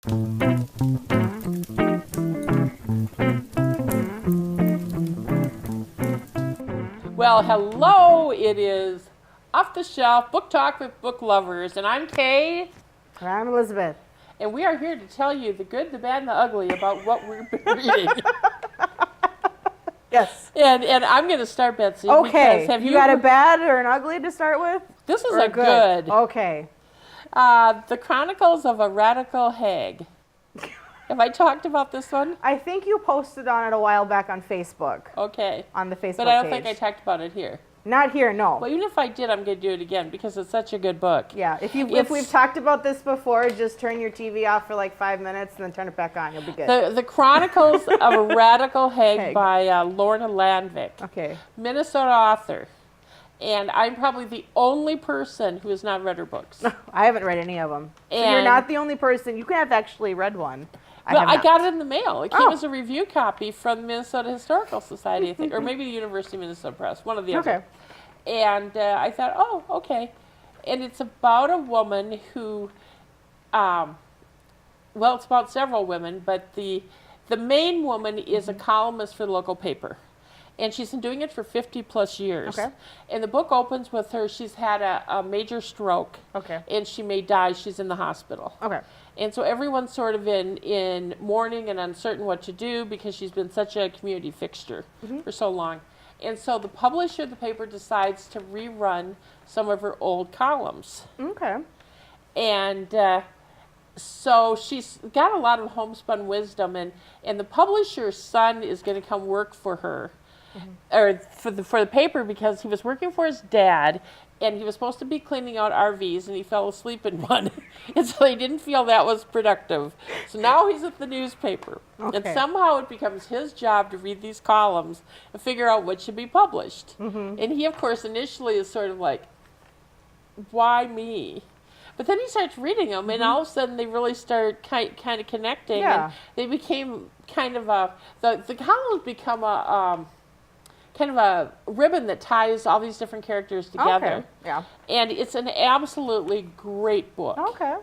Well, hello, it is Off the Shelf Book Talk with Book Lovers, and I'm Kay. And I'm Elizabeth. And we are here to tell you the good, the bad, and the ugly about what we've been reading. Yes. And I'm going to start, Betsy. Okay. Have you got a bad or an ugly to start with? This is a good. Okay. The Chronicles of a Radical Hag. Have I talked about this one? I think you posted on it a while back on Facebook. Okay. On the Facebook page. But I don't think I talked about it here. Not here, no. Well, even if I did, I'm going to do it again because it's such a good book. Yeah. If we've talked about this before, just turn your TV off for like 5 minutes and then turn it back on. You'll be good. The Chronicles of a Radical Hag by Lorna Landvik. Okay. Minnesota author. And I'm probably the only person who has not read her books. I haven't read any of them. So you're not the only person. You could have actually read one. I got it in the mail. It came as a review copy from the Minnesota Historical Society, I think, or maybe the University of Minnesota Press, one of the other. And I thought, oh, okay. And it's about a woman who, well, it's about several women, but the main woman is a columnist for the local paper. And she's been doing it for 50 plus years. Okay. And the book opens with her, she's had a major stroke. Okay. And she may die, she's in the hospital. Okay. And so everyone's sort of in mourning and uncertain what to do because she's been such a community fixture for so long. And so the publisher of the paper decides to rerun some of her old columns. Okay. And so she's got a lot of homespun wisdom, and the publisher's son is going to come work for her, or for the paper, because he was working for his dad, and he was supposed to be cleaning out RVs, and he fell asleep in one, and so he didn't feel that was productive. So now he's at the newspaper, and somehow it becomes his job to read these columns and figure out what should be published. And he, of course, initially is sort of like, why me? But then he starts reading them, and all of a sudden they really start kind of connecting, and they became kind of the columns become a kind of a ribbon that ties all these different characters together. Okay. Yeah. And it's an absolutely great book. Okay.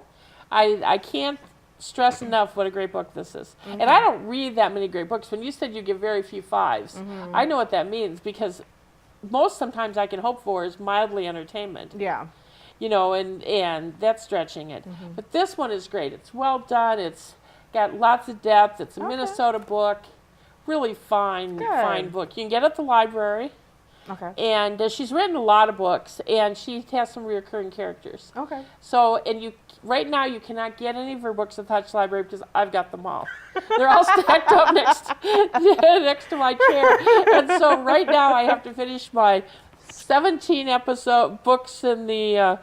I can't stress enough what a great book this is. And I don't read that many great books. When you said you give very few fives, I know what that means, because most sometimes I can hope for is mildly entertainment. Yeah. You know, and that's stretching it. But this one is great. It's well done. It's got lots of depth. It's a Minnesota book. Really fine book. You can get it at the library. Okay. And she's written a lot of books, and she has some recurring characters. Okay. So, and right now you cannot get any of her books at the Touch Library because I've got them all. They're all stacked up next to my chair. And so right now I have to finish my 17 episode books in the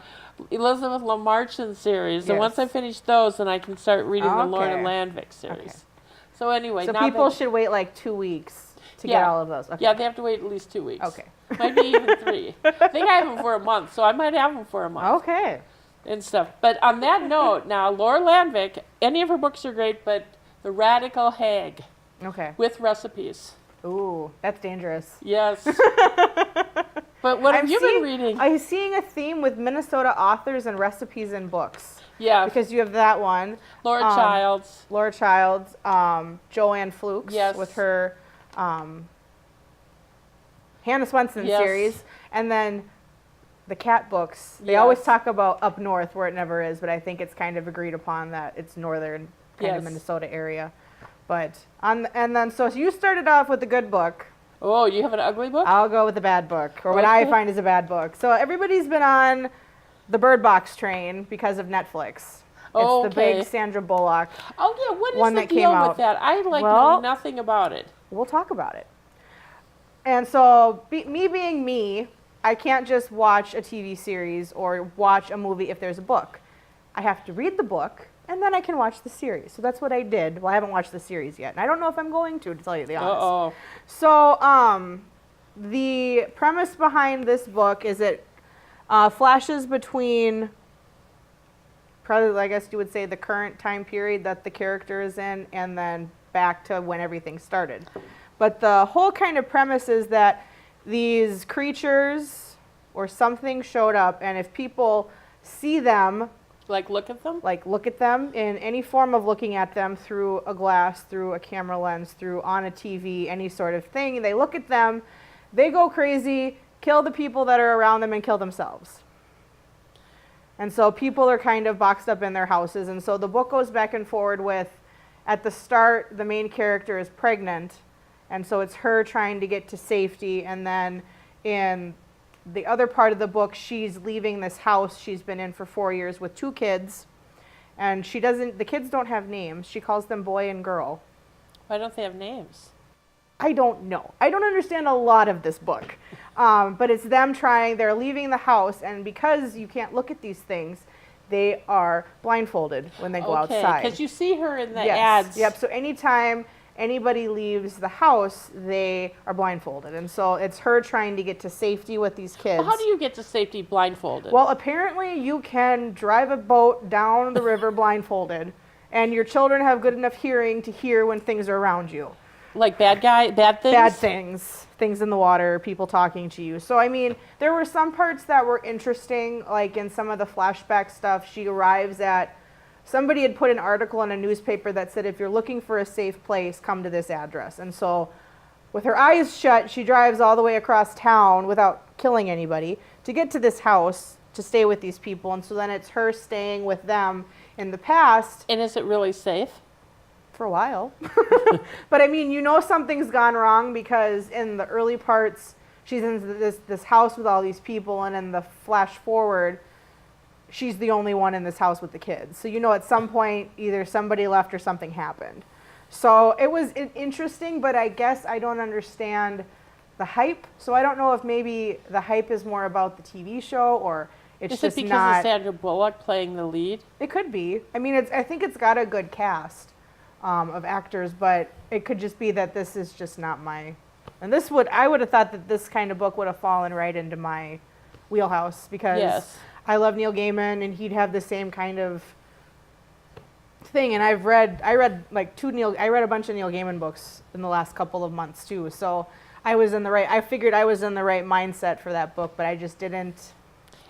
Elizabeth Lamarchin series. And once I finish those, then I can start reading the Lorna Landvik series. Okay. So anyway, so people should wait like 2 weeks to get all of those. Okay. Yeah, they have to wait at least 2 weeks. Okay. Might be even 3. I think I have them for a month, so I might have them for a month. Okay. And stuff. But on that note, now, Lorna Landvik, any of her books are great, but The Radical Hag. Okay. With recipes. Ooh, that's dangerous. Yes. But what have you been reading? I'm seeing a theme with Minnesota authors and recipes in books. Yeah. Because you have that one. Laura Childs. Joanne Flukes with her Hannah Swenson series. And then the cat books. They always talk about up north where it never is, but I think it's kind of agreed upon that it's northern kind of Minnesota area. But so you started off with a good book. Oh, you have an ugly book? I'll go with the bad book, or what I find is a bad book. So everybody's been on the Bird Box train because of Netflix. It's the big Sandra Bullock. Oh, yeah. What is the deal with that? I know nothing about it. We'll talk about it. And so me being me, I can't just watch a TV series or watch a movie if there's a book. I have to read the book, and then I can watch the series. So that's what I did. Well, I haven't watched the series yet, and I don't know if I'm going to tell you the honest. So the premise behind this book is it flashes between, probably, I guess you would say, the current time period that the character is in, and then back to when everything started. But the whole kind of premise is that these creatures or something showed up, and if people see them, Like look at them? Like look at them in any form of looking at them, through a glass, through a camera lens, through on a TV, any sort of thing. They look at them, they go crazy, kill the people that are around them, and kill themselves. And so people are kind of boxed up in their houses. And so the book goes back and forward with, at the start, the main character is pregnant. And so it's her trying to get to safety. And then in the other part of the book, she's leaving this house she's been in for 4 years with 2 kids. And the kids don't have names. She calls them boy and girl. Why don't they have names? I don't know. I don't understand a lot of this book. But it's them they're leaving the house, and because you can't look at these things, they are blindfolded when they go outside. Because you see her in the Yes. ads. Yep, so anytime anybody leaves the house, they are blindfolded. And so it's her trying to get to safety with these kids. Well, how do you get to safety blindfolded? Well, apparently you can drive a boat down the river blindfolded, and your children have good enough hearing to hear when things are around you. Like bad things? Bad things in the water, people talking to you. So, I mean, there were some parts that were interesting, like in some of the flashback stuff, somebody had put an article in a newspaper that said, if you're looking for a safe place, come to this address. And so, with her eyes shut, she drives all the way across town without killing anybody to get to this house to stay with these people. And so then it's her staying with them in the past. And is it really safe? For a while. But I mean, something's gone wrong, because in the early parts, she's in this house with all these people, and in the flash forward, she's the only one in this house with the kids. So at some point, either somebody left or something happened. So it was interesting, but I guess I don't understand the hype. So I don't know if maybe the hype is more about the TV show, or it's Is just it because not. of Sandra Bullock playing the lead? It could be. I mean, I think it's got a good cast of actors, but it could just be that this is just not my. And I would have thought that this kind of book would have fallen right into my wheelhouse, because Yes. I love Neil Gaiman, and he'd have the same kind of thing. And I read a bunch of Neil Gaiman books in the last couple of months too. So I figured I was in the right mindset for that book, but I just didn't.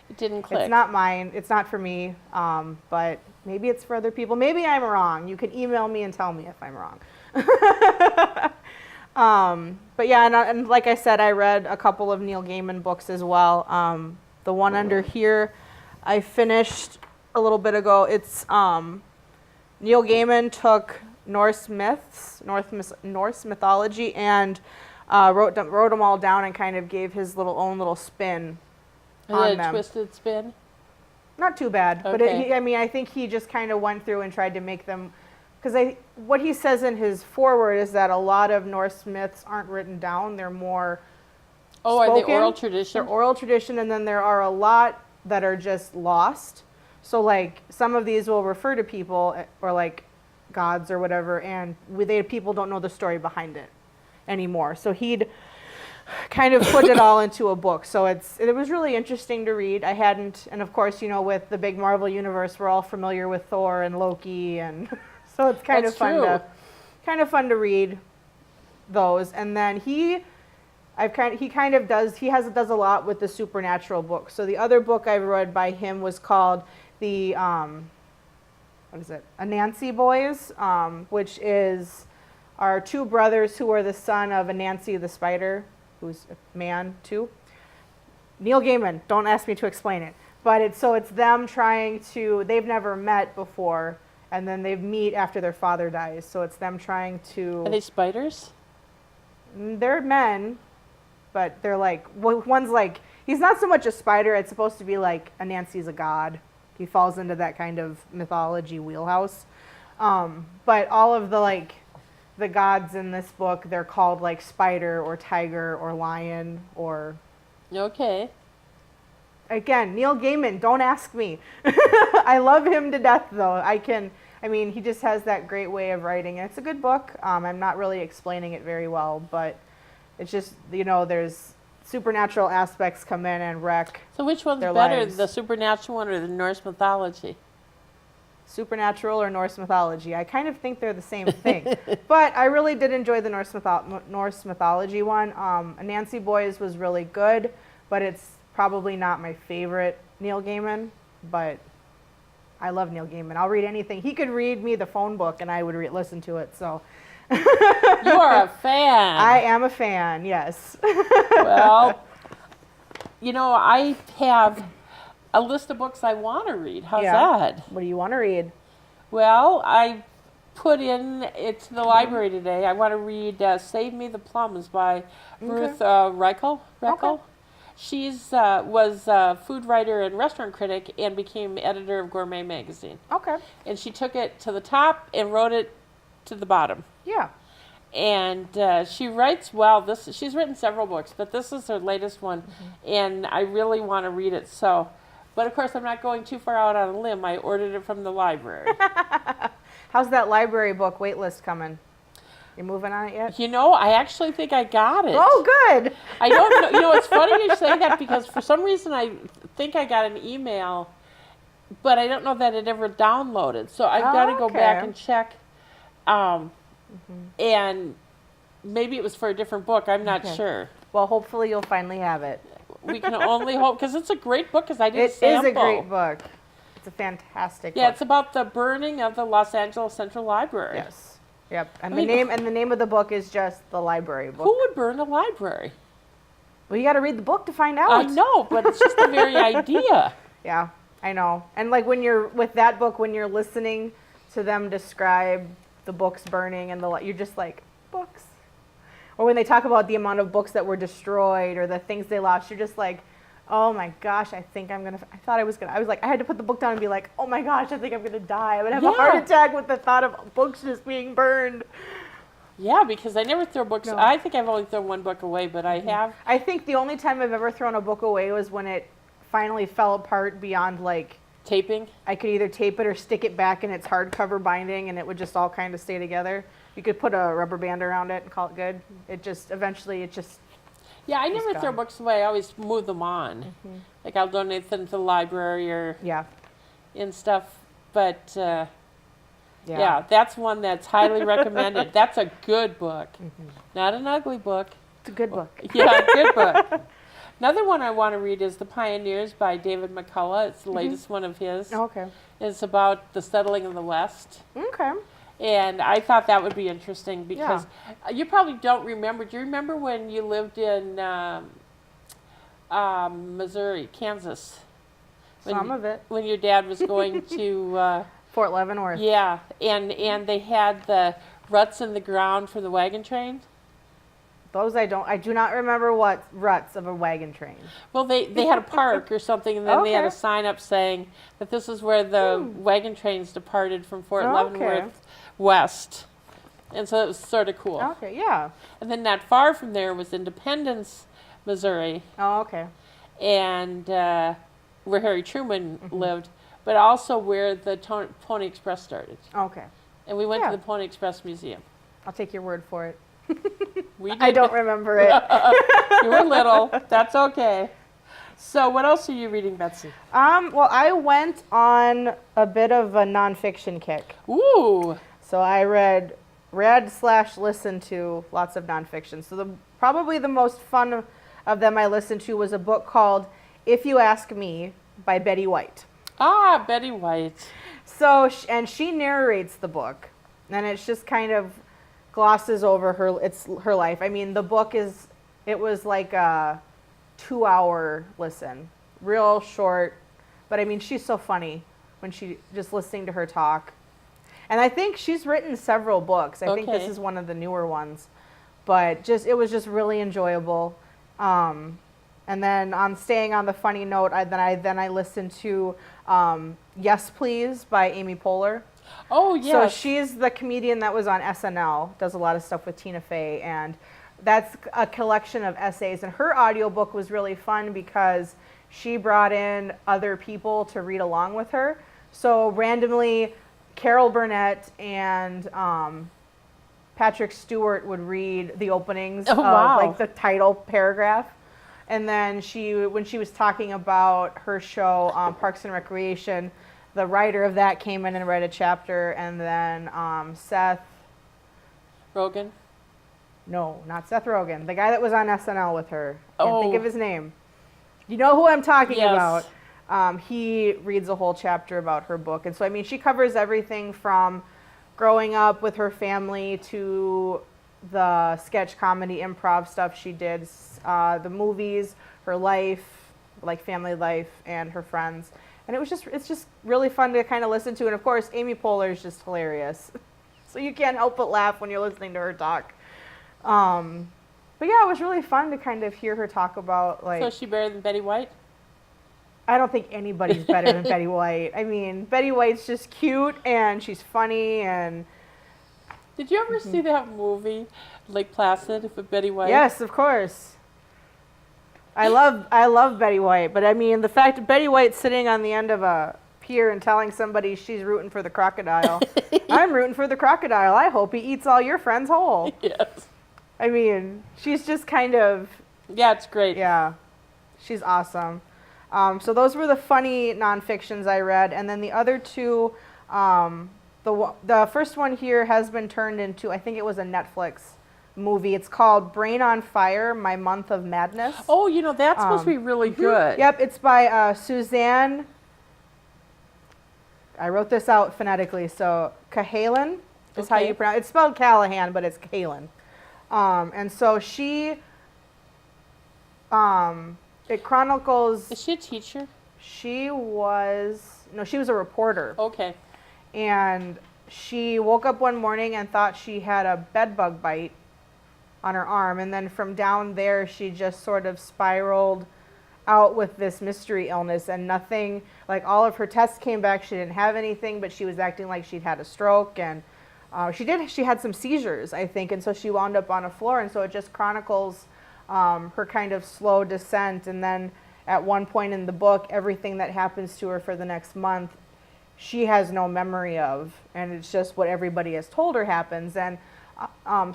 It didn't click. It's not mine. It's not for me. But maybe it's for other people. Maybe I'm wrong. You can email me and tell me if I'm wrong. But yeah, and like I said, I read a couple of Neil Gaiman books as well. The one under here, I finished a little bit ago. It's Neil Gaiman took Norse mythology, and wrote them all down, and kind of gave his own little spin on them. Twisted spin? Not too bad, but Okay. I think he just kind of went through and tried to make them, because what he says in his foreword is that a lot of Norse myths aren't written down; they're more Are they spoken. oral tradition? They're oral tradition, and then there are a lot that are just lost. So, like, some of these will refer to people or like gods or whatever, and people don't know the story behind it anymore. So he'd kind of put it all into a book. So it was really interesting to read. I hadn't, and of course, with the big Marvel universe, we're all familiar with Thor and Loki, and so it's kind of fun to read those. And then he does a lot with the supernatural books. So the other book I read by him was called the Anansi Boys, which are 2 brothers who are the son of Anansi the spider, who's a man too. Neil Gaiman, don't ask me to explain it. But it's them they've never met before, and then they meet after their father dies. So it's them trying to. Are they spiders? They're men, but they're one's he's not so much a spider, it's supposed to be like Anansi's a god. He falls into that kind of mythology wheelhouse. But all of the gods in this book, they're called spider or tiger or lion or. Okay. Again, Neil Gaiman, don't ask me. I love him to death, though. He just has that great way of writing, and it's a good book. I'm not really explaining it very well, but it's just, there's supernatural aspects come in and wreck. So which one's their better, lives. the supernatural one or the Norse mythology? Supernatural or Norse mythology. I kind of think they're the same thing. But I really did enjoy the Norse mythology one. Anansi Boys was really good, but it's probably not my favorite Neil Gaiman. But I love Neil Gaiman. I'll read anything. He could read me the phone book and I would listen to it. So You are a fan. I am a fan, yes. Well, I have a list of books I want to read. How's that? What do you want to read? Well, I put in it to the library today. I want to read Save Me the Plums by Ruth Reichel. Okay. She's was a food writer and restaurant critic and became editor of Gourmet Magazine. Okay. And she took it to the top and wrote it to the bottom. Yeah. And she writes well. She's written several books, but this is her latest one, and I really want to read it. So, but of course, I'm not going too far out on a limb. I ordered it from the library. How's that library book wait list coming? You moving on it yet? I actually think I got it. Oh, good. I don't know. It's funny you say that because for some reason I think I got an email, but I don't know that it ever downloaded. So I've got to go back and check. And maybe it was for a different book. I'm not sure. Well, hopefully you'll finally have it. We can only hope, because it's a great book, because I did It sample. is a great book. It's a fantastic book. Yeah, it's about the burning of the Los Angeles Central Library. Yes. Yep. And the name of the book is just The Library Book. Who would burn a library? Well, you got to read the book to find out. I know, but it's just the very idea. Yeah, I know. And like when you're with that book, when you're listening to them describe the books burning and you're just like, books. Or when they talk about the amount of books that were destroyed or the things they lost, you're just like, oh my gosh, I was like, I had to put the book down and be like, oh my gosh, I think I'm going to die. I'm going to have a heart attack with the thought of books just being burned. Yeah, because I never throw books. No. I think I've only thrown one book away, but I have. I think the only time I've ever thrown a book away was when it finally fell apart beyond like Taping? I could either tape it or stick it back in its hardcover binding and it would just all kind of stay together. You could put a rubber band around it and call it good. Eventually it just... Yeah, I never throw books away. I always move them on. Like I'll donate them to the library or and stuff. But yeah, that's one that's highly recommended. That's a good book. Not an ugly book. It's a good book. Yeah, good book. Another one I want to read is The Pioneers by David Mccullough. It's the latest one of his. Okay. It's about the settling of the West. Okay. And I thought that would be interesting because you probably don't remember. Do you remember when you lived in Missouri, Kansas? Some of it. When your dad was going to... Fort Leavenworth. Yeah, and they had the ruts in the ground for the wagon train. Those I do not remember what ruts of a wagon train. Well, they had a park or something, and then they had a sign up saying that this is where the wagon trains departed from Fort Leavenworth west. And so it was sort of cool. Okay, yeah. And then not far from there was Independence, Missouri. Oh, okay. And where Harry Truman lived, but also where the Pony Express started. Okay. And we went to the Pony Express Museum. I'll take your word for it. We did. I don't remember it. You were little. That's okay. So what else are you reading, Betsy? Well, I went on a bit of a nonfiction kick. Ooh. So I read/listened to lots of nonfiction. So probably the most fun of them I listened to was a book called If You Ask Me by Betty White. Ah, Betty White. So, and she narrates the book, and it's just kind of glosses over her life. I mean, the book was like a 2-hour listen, real short, but I mean, she's so funny when just listening to her talk. And I think she's written several books. I think this is one of the newer ones, but it was just really enjoyable. And then on staying on the funny note, I listened to Yes Please by Amy Poehler. Oh, yes. So she's the comedian that was on SNL, does a lot of stuff with Tina Fey, and that's a collection of essays. And her audiobook was really fun because she brought in other people to read along with her. So randomly, Carol Burnett and Patrick Stewart would read the openings of like the title paragraph. And then when she was talking about her show, Parks and Recreation, the writer of that came in and read a chapter, and then Seth Rogen? No, not Seth Rogen. The guy that was on SNL with her. Can't think of his name. You know who I'm talking about. he reads a whole chapter about her book. And so, I mean, she covers everything from growing up with her family to the sketch comedy improv stuff she did, the movies, her life, like family life, and her friends. And it's just really fun to kind of listen to. And of course, Amy Poehler is just hilarious. So you can't help but laugh when you're listening to her talk. But yeah, it was really fun to kind of hear her talk about, like... So is she better than Betty White? I don't think anybody's better than Betty White. I mean, Betty White's just cute, and she's funny, and... Did you ever see that movie, Lake Placid, with Betty White? Yes, of course. I love Betty White, but I mean, the fact that Betty White's sitting on the end of a pier and telling somebody she's rooting for the crocodile. I'm rooting for the crocodile. I hope he eats all your friends whole. Yes. I mean, she's just kind of... Yeah, it's great. Yeah, she's awesome. So those were the funny nonfictions I read, and then the other two, the first one here has been turned into, I think it was a Netflix movie. It's called Brain on Fire, My Month of Madness. Oh, that's supposed to be really good. Yep, it's by Suzanne. I wrote this out phonetically, so Cahalan is how you pronounce it. It's spelled Callahan, but it's Cahalan. And so it chronicles... Is she a teacher? She was a reporter. Okay. And she woke up one morning and thought she had a bed bug bite on her arm. And then from down there, she just sort of spiraled out with this mystery illness, and nothing, like all of her tests came back. She didn't have anything, but she was acting like she'd had a stroke. And she had some seizures, I think. And so she wound up on a floor. And so it just chronicles her kind of slow descent. And then at one point in the book, everything that happens to her for the next month, she has no memory of, and it's just what everybody has told her happens. And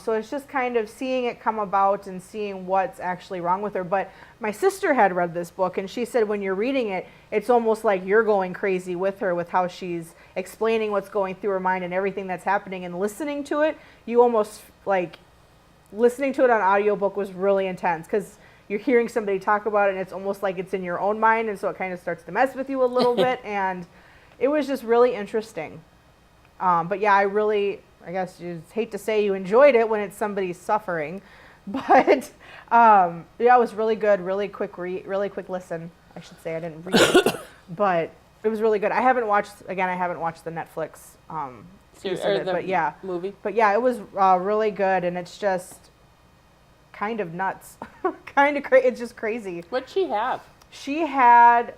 so it's just kind of seeing it come about and seeing what's actually wrong with her. But my sister had read this book, and she said when you're reading it, it's almost like you're going crazy with her, with how she's explaining what's going through her mind and everything that's happening. And listening to it, you almost, like, listening to it on audiobook was really intense, because you're hearing somebody talk about it, and it's almost like it's in your own mind, and so it kind of starts to mess with you a little bit. And it was just really interesting. But yeah, I guess you hate to say you enjoyed it when it's somebody suffering, but yeah, it was really good, really quick listen. I should say I didn't read it, but it was really good. I haven't watched the Netflix piece of it, but yeah, movie. But yeah, it was really good, and it's just kind of nuts, kind of crazy. It's just crazy. What'd she have? She had,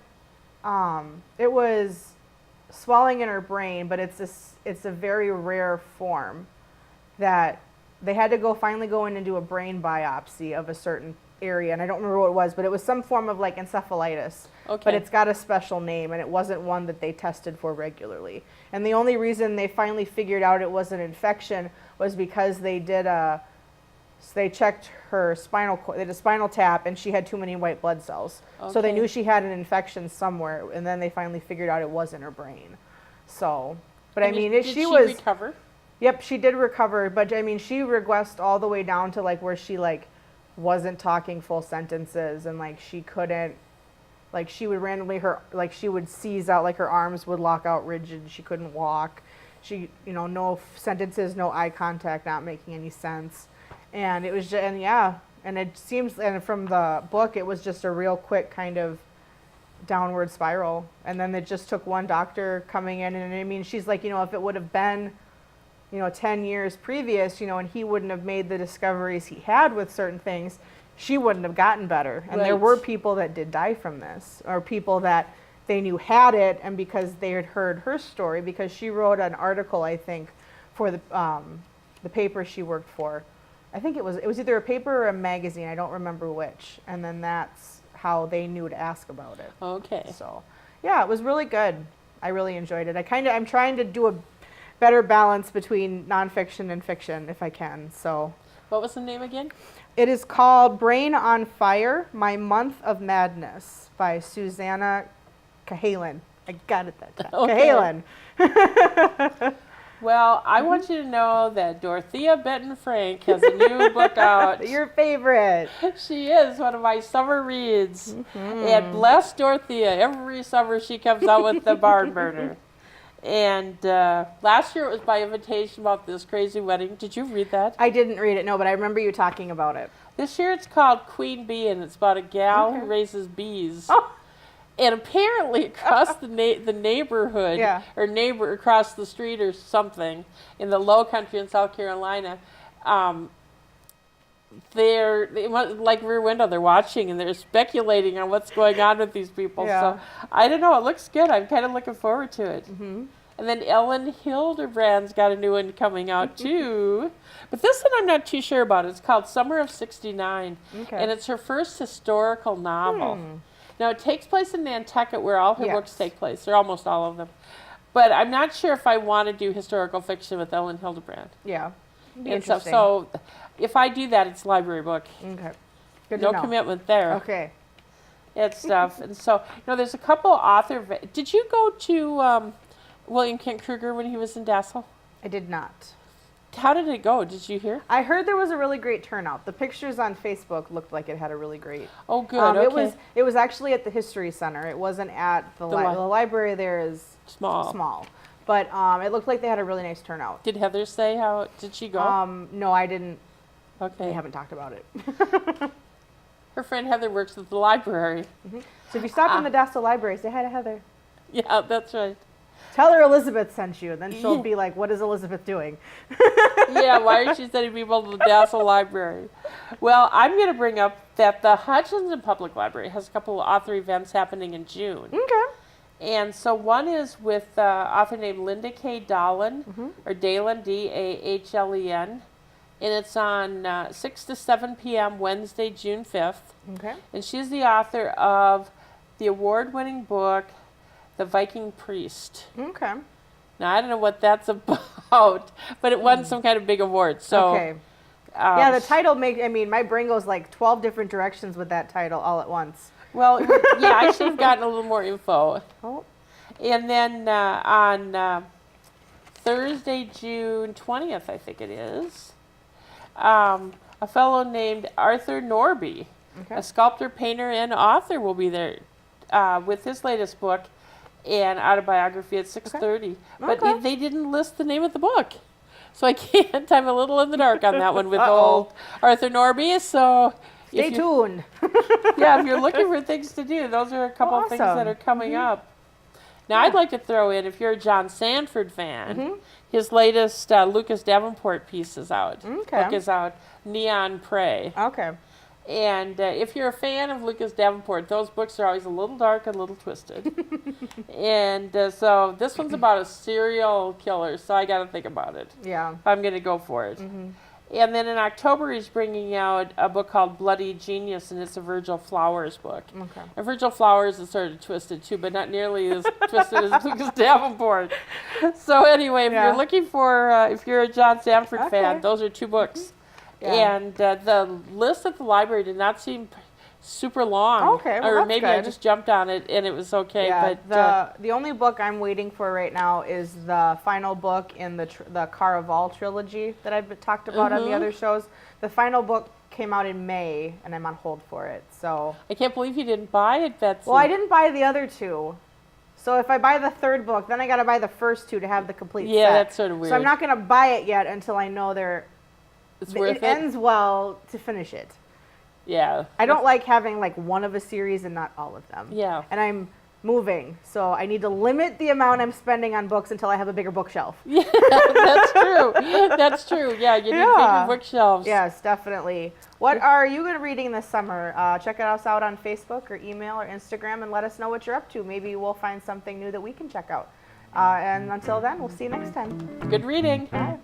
it was swelling in her brain, but it's a very rare form that they had to finally go in and do a brain biopsy of a certain area, and I don't remember what it was, but it was some form of like encephalitis. Okay. But it's got a special name, and it wasn't one that they tested for regularly. And the only reason they finally figured out it was an infection was because they checked her spinal cord, they did a spinal tap, and she had too many white blood cells. Okay. So they knew she had an infection somewhere, and then they finally figured out it was in her brain. So, but I mean, did she recover? Yep, she did recover, but I mean, she regressed all the way down to like where she like wasn't talking full sentences, and like she couldn't, like she would randomly she would seize out, like her arms would lock out rigid, she couldn't walk. She, no sentences, no eye contact, not making any sense. And it was just, and it seems, and from the book, it was just a real quick kind of downward spiral. And then it just took one doctor coming in, and I mean, she's like, if it would have been, 10 years previous, and he wouldn't have made the discoveries he had with certain things, she wouldn't have gotten better. And there were people that did die from this, or people that they knew had it, and because they had heard her story, because she wrote an article, I think, for the paper she worked for. I think it was either a paper or a magazine, I don't remember which. And then that's how they knew to ask about it. Okay. So, yeah, it was really good. I really enjoyed it. I'm trying to do a better balance between nonfiction and fiction if I can. So, what was the name again? It is called Brain on Fire, My Month of Madness by Susanna Cahalan. I got it that time. Okay. Cahalan. Well, I want you to know that Dorothea Benton Frank has a new book out. Your favorite. She is one of my summer reads. And bless Dorothea, every summer she comes out with the Barn Burner. And last year it was by invitation about this crazy wedding. Did you read that? I didn't read it, no, but I remember you talking about it. This year it's called Queen Bee, and it's about a gal who raises bees. Oh. And apparently across the neighborhood, or neighbor across the street or something, in the Low Country in South Carolina, they're like Rear Window. They're watching and they're speculating on what's going on with these people. So I don't know. It looks good. I'm kind of looking forward to it. And then Ellen Hildebrand's got a new one coming out too. But this one I'm not too sure about. It's called Summer of '69, and it's her first historical novel. Now, it takes place in Nantucket, where all her books take place, or almost all of them. But I'm not sure if I want to do historical fiction with Ellen Hildebrand. Yeah. And stuff. So if I do that, it's a library book. Okay. Good to No know. commitment there. Okay. It's stuff. And so, there's a couple author... Did you go to William Kent Kruger when he was in Dassel? I did not. How did it go? Did you hear? I heard there was a really great turnout. The pictures on Facebook looked like it had a really great. Oh, good. Okay. It was actually at the History Center. It wasn't at the library. There is small, but it looked like they had a really nice turnout. Did Heather say how? Did she go? No, I didn't. Okay. We haven't talked about it. Her friend Heather works at the library. So if you stop in the Dassel Library, say hi to Heather. Yeah, that's right. Tell her Elizabeth sent you, and then she'll be like, what is Elizabeth doing? Yeah, why is she sending people to the Dassel Library? Well, I'm going to bring up that the Hutchinson Public Library has a couple of author events happening in June. Okay. And so one is with an author named Linda K. Dahlen, or Dahlen, D-A-H-L-E-N. And it's on 6 to 7 p.m. Wednesday, June 5th. Okay. And she's the author of the award-winning book, The Viking Priest. Okay. Now, I don't know what that's about, but it won some kind of big award. So, okay. Yeah, the title my brain goes like 12 different directions with that title all at once. Well, yeah, I should have gotten a little more info. Oh. And then on Thursday, June 20th, I think it is, a fellow named Arthur Norby, a sculptor, painter, and author will be there with his latest book and autobiography at 6:30. But they didn't list the name of the book. So I can't. I'm a little in the dark on that one with old Arthur Norby. So stay tuned. Yeah, if you're looking for things to do, those are a couple of things that are coming up. Now, I'd like to throw in, if you're a John Sanford fan, his latest Lucas Davenport piece is out. Book is out, Neon Prey. Okay. And if you're a fan of Lucas Davenport, those books are always a little dark and a little twisted. And so this one's about a serial killer, so I got to think about it. Yeah. If I'm going to go for it. And then in October, he's bringing out a book called Bloody Genius, and it's a Virgil Flowers book. Okay. And Virgil Flowers is sort of twisted, too, but not nearly as twisted as Lucas Davenport. So anyway, if you're looking for, if you're a John Sanford fan, those are two books. And the list at the library did not seem super long. Okay, well, or maybe I just jumped on it and it was okay. Yeah, but the only book I'm waiting for right now is the final book in the Caraval trilogy that I've talked about on the other shows. The final book came out in May, and I'm on hold for it. So I can't believe you didn't buy it, Betsy. Well, I didn't buy the other two. So if I buy the third book, then I got to buy the first two to have the complete set. Yeah, that's sort of weird. So I'm not going to buy it yet until I know it ends well to finish it. Yeah. I don't like having like one of a series and not all of them. Yeah. And I'm moving, so I need to limit the amount I'm spending on books until I have a bigger bookshelf. Yeah, that's true. That's true. Yeah, you need bigger bookshelves. Yes, definitely. What are you reading this summer? Check us out on Facebook or email or Instagram and let us know what you're up to. Maybe we'll find something new that we can check out. And until then, we'll see you next time. Good reading. Bye.